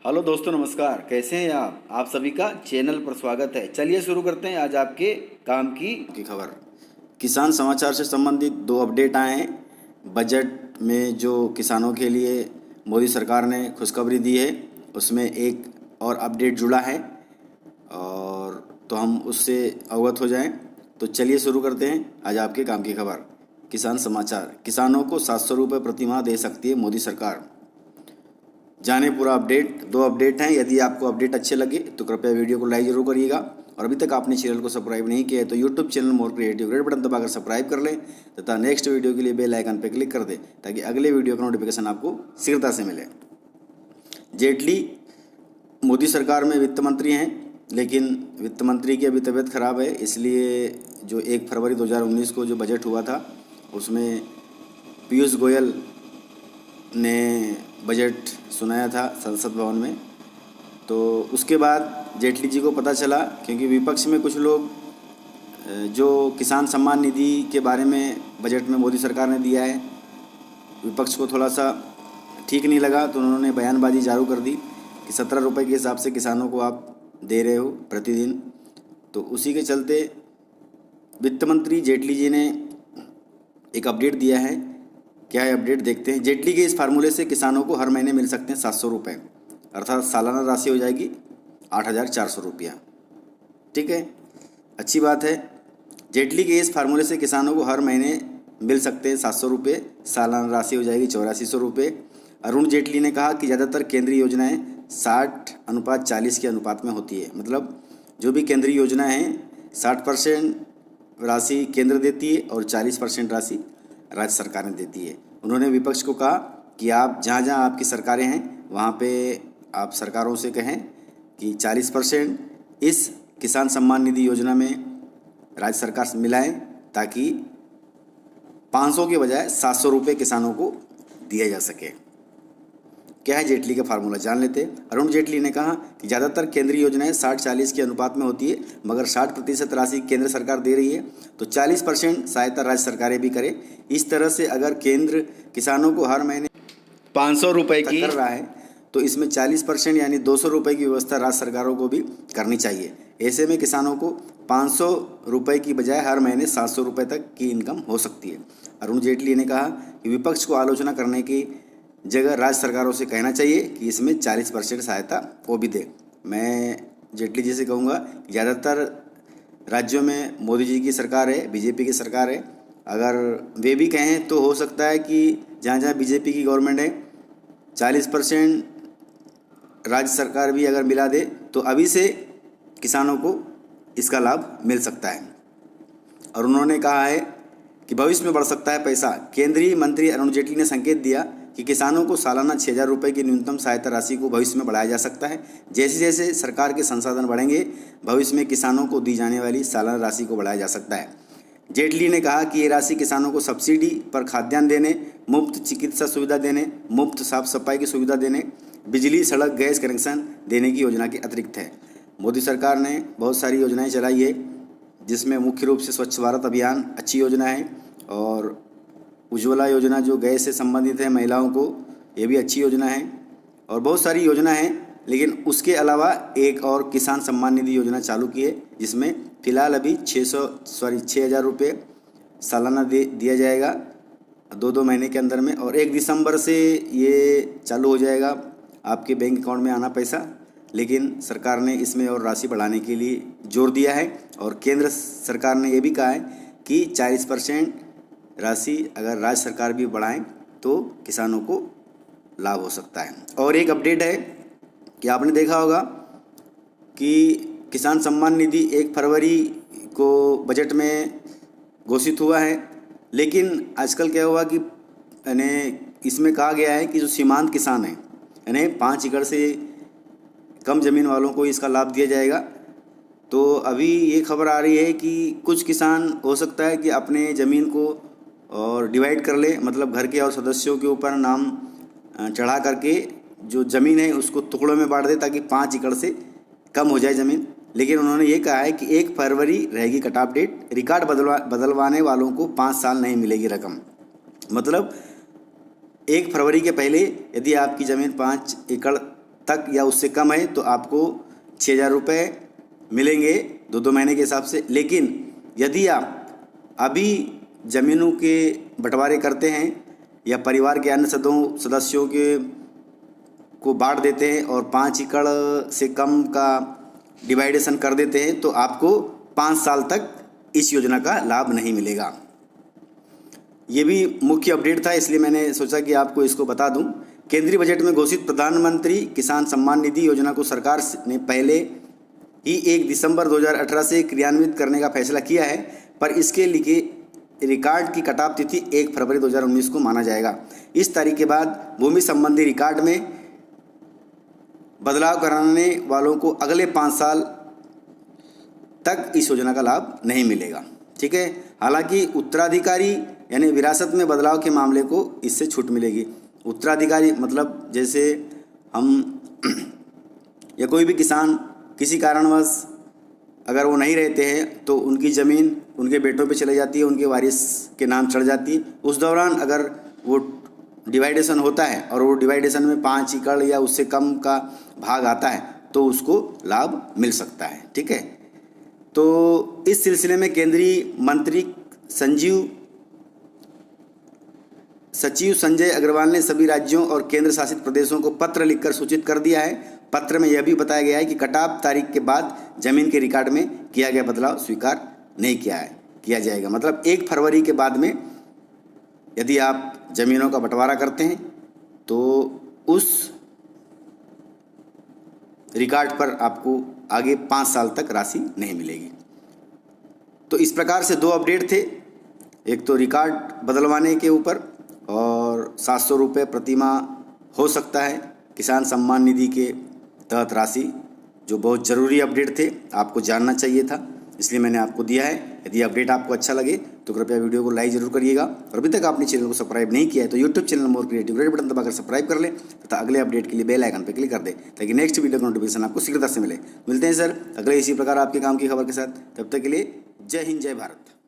Hello दोस्तों, नमस्कार। कैसे हैं आप सभी का चैनल पर स्वागत है। चलिए शुरू करते हैं आज आपके काम की खबर। किसान समाचार से संबंधित दो अपडेट आए हैं। बजट में जो किसानों के लिए मोदी सरकार ने खुशखबरी दी है उसमें एक और अपडेट जुड़ा है, और तो हम उससे अवगत हो जाएं। तो चलिए शुरू करते हैं आज आपके काम की खबर। किसान समाचार। किसानों को 700 रुपये प्रति माह दे सकती है मोदी सरकार। जाने पूरा अपडेट। दो अपडेट हैं। यदि आपको अपडेट अच्छे लगे तो कृपया वीडियो को लाइक जरूर करिएगा, और अभी तक आपने चैनल को सब्सक्राइब नहीं किया है तो YouTube channel more creative red button दबाकर सब्सक्राइब कर लें तथा नेक्स्ट वीडियो के लिए बेल आइकन पर क्लिक कर दें ताकि अगले वीडियो का नोटिफिकेशन आपको शीघ्रता से मिले। जेटली मोदी सरकार में वित्त मंत्री हैं, लेकिन वित्त मंत्री की अभी तबीयत खराब है, इसलिए जो 1 फरवरी 2019 को जो बजट हुआ था उसमें पीयूष गोयल ने बजट सुनाया था संसद भवन में। तो उसके बाद जेटली जी को पता चला, क्योंकि विपक्ष में कुछ लोग जो किसान सम्मान निधि के बारे में बजट में मोदी सरकार ने दिया है, विपक्ष को थोड़ा सा ठीक नहीं लगा, तो उन्होंने बयानबाजी चालू कर दी कि 17 रुपये के हिसाब से किसानों को आप दे रहे हो प्रतिदिन। तो उसी के चलते वित्त मंत्री जेटली जी ने एक अपडेट दिया है। क्या है अपडेट, देखते हैं। जेटली के इस फार्मूले से किसानों को हर महीने मिल सकते हैं 700 रुपये, अर्थात सालाना राशि हो जाएगी 8,400 रुपया। ठीक है, अच्छी बात है। जेटली के इस फार्मूले से किसानों को हर महीने मिल सकते हैं 700 रुपये, सालाना राशि हो जाएगी 8400 रुपये। अरुण जेटली ने कहा कि ज़्यादातर केंद्रीय योजनाएँ 60:40 के अनुपात में होती है। मतलब जो भी केंद्रीय योजनाएँ हैं 60% राशि केंद्र देती है और 40% राशि राज्य सरकारें देती है। उन्होंने विपक्ष को कहा कि आप जहाँ जहाँ आपकी सरकारें हैं वहाँ पे आप सरकारों से कहें कि 40% इस किसान सम्मान निधि योजना में राज्य सरकार से मिलाएं, ताकि 500 के बजाय 700 रुपये किसानों को दिया जा सके। क्या है जेटली का फार्मूला, जान लेते हैं। अरुण जेटली ने कहा कि ज़्यादातर केंद्रीय योजनाएं 60-40 के अनुपात में होती है, मगर 60% राशि केंद्र सरकार दे रही है तो 40% सहायता राज्य सरकारें भी करें। इस तरह से अगर केंद्र किसानों को हर महीने 500 रुपये की कर रहा है तो इसमें 40% यानी 200 रुपये की व्यवस्था राज्य सरकारों को भी करनी चाहिए। ऐसे में किसानों को 500 रुपये की बजाय हर महीने 700 रुपये तक की इनकम हो सकती है। अरुण जेटली ने कहा कि विपक्ष को आलोचना करने की जगह राज्य सरकारों से कहना चाहिए कि इसमें 40% सहायता वो भी दे। मैं जेटली जी से कहूँगा कि ज़्यादातर राज्यों में मोदी जी की सरकार है, बीजेपी की सरकार है। अगर वे भी कहें तो हो सकता है कि जहाँ जहाँ बीजेपी की गवर्नमेंट है 40% राज्य सरकार भी अगर मिला दे तो अभी से किसानों को इसका लाभ मिल सकता है। और उन्होंने कहा है कि भविष्य में बढ़ सकता है पैसा। केंद्रीय मंत्री अरुण जेटली ने संकेत दिया कि किसानों को सालाना 6,000 रुपये की न्यूनतम सहायता राशि को भविष्य में बढ़ाया जा सकता है। जैसे जैसे सरकार के संसाधन बढ़ेंगे, भविष्य में किसानों को दी जाने वाली सालाना राशि को बढ़ाया जा सकता है। जेटली ने कहा कि ये राशि किसानों को सब्सिडी पर खाद्यान्न देने, मुफ्त चिकित्सा सुविधा देने, मुफ्त साफ सफाई की सुविधा देने, बिजली, सड़क, गैस कनेक्शन देने की योजना के अतिरिक्त है। मोदी सरकार ने बहुत सारी योजनाएँ चलाई है, जिसमें मुख्य रूप से स्वच्छ भारत अभियान अच्छी योजना है, और उज्ज्वला योजना जो गैस से संबंधित है महिलाओं को, ये भी अच्छी योजना है। और बहुत सारी योजना है, लेकिन उसके अलावा एक और किसान सम्मान निधि योजना चालू की है, जिसमें फ़िलहाल अभी 6,000 रुपये सालाना दिया जाएगा 2-2 महीने के अंदर में, और 1 दिसंबर से ये चालू हो जाएगा आपके बैंक अकाउंट में आना पैसा। लेकिन सरकार ने इसमें और राशि बढ़ाने के लिए जोर दिया है, और केंद्र सरकार ने ये भी कहा है कि 40% राशि अगर राज्य सरकार भी बढ़ाएं तो किसानों को लाभ हो सकता है। और एक अपडेट है कि आपने देखा होगा कि किसान सम्मान निधि 1 फरवरी को बजट में घोषित हुआ है, लेकिन आजकल क्या हुआ कि यानी इसमें कहा गया है कि जो सीमांत किसान हैं, यानी 5 एकड़ से कम ज़मीन वालों को इसका लाभ दिया जाएगा। तो अभी ये खबर आ रही है कि कुछ किसान हो सकता है कि अपने ज़मीन को और डिवाइड कर ले, मतलब घर के और सदस्यों के ऊपर नाम चढ़ा करके जो ज़मीन है उसको टुकड़ों में बांट दे, ताकि 5 एकड़ से कम हो जाए ज़मीन। लेकिन उन्होंने ये कहा है कि 1 फरवरी रहेगी कट ऑफ डेट। रिकॉर्ड बदलवाने वालों को 5 साल नहीं मिलेगी रकम। मतलब 1 फरवरी के पहले यदि आपकी ज़मीन 5 एकड़ तक या उससे कम है तो आपको 6,000 रुपये मिलेंगे 2 महीने के हिसाब से। लेकिन यदि आप अभी ज़मीनों के बंटवारे करते हैं या परिवार के अन्य सदस्यों को बांट देते हैं और 5 एकड़ से कम का डिवाइडेशन कर देते हैं तो आपको 5 साल तक इस योजना का लाभ नहीं मिलेगा। ये भी मुख्य अपडेट था, इसलिए मैंने सोचा कि आपको इसको बता दूं। केंद्रीय बजट में घोषित प्रधानमंत्री किसान सम्मान निधि योजना को सरकार ने पहले ही 1 दिसंबर 2018 से क्रियान्वित करने का फैसला किया है, पर इसके लिए रिकॉर्ड की कटाव तिथि 1 फरवरी 2019 को माना जाएगा। इस तारीख के बाद भूमि संबंधी रिकॉर्ड में बदलाव कराने वालों को अगले 5 साल तक इस योजना का लाभ नहीं मिलेगा। ठीक है। हालांकि उत्तराधिकारी यानी विरासत में बदलाव के मामले को इससे छूट मिलेगी। उत्तराधिकारी मतलब जैसे हम या कोई भी किसान किसी कारणवश अगर वो नहीं रहते हैं तो उनकी ज़मीन उनके बेटों पे चले जाती है, उनके वारिस के नाम चढ़ जाती है। उस दौरान अगर वो डिवाइडेशन होता है और वो डिवाइडेशन में 5 एकड़ या उससे कम का भाग आता है तो उसको लाभ मिल सकता है। ठीक है। तो इस सिलसिले में केंद्रीय मंत्री सचिव संजय अग्रवाल ने सभी राज्यों और केंद्र शासित प्रदेशों को पत्र लिखकर सूचित कर दिया है। पत्र में यह भी बताया गया है कि कटाव तारीख के बाद जमीन के रिकॉर्ड में किया गया बदलाव स्वीकार नहीं किया जाएगा। मतलब 1 फरवरी के बाद में यदि आप ज़मीनों का बंटवारा करते हैं तो उस रिकॉर्ड पर आपको आगे 5 साल तक राशि नहीं मिलेगी। तो इस प्रकार से 2 अपडेट थे, एक तो रिकॉर्ड बदलवाने के ऊपर और 700 रुपये प्रति माह हो सकता है किसान सम्मान निधि के तहत राशि, जो बहुत ज़रूरी अपडेट थे, आपको जानना चाहिए था, इसलिए मैंने आपको दिया है। यदि अपडेट आपको अच्छा लगे तो कृपया वीडियो को लाइक जरूर करिएगा और अभी तक आपने चैनल को सब्सक्राइब नहीं किया है तो YouTube channel more creative red button दबाकर सब्सक्राइब कर ले तथा अगले अपडेट के लिए बेल आइकन पर क्लिक कर दे ताकि नेक्स्ट वीडियो का नोटिफिकेशन आपको शीघ्रता से मिले। मिलते हैं सर अगले इसी प्रकार आपके काम की खबर के साथ, तब तक के लिए जय हिंद जय भारत।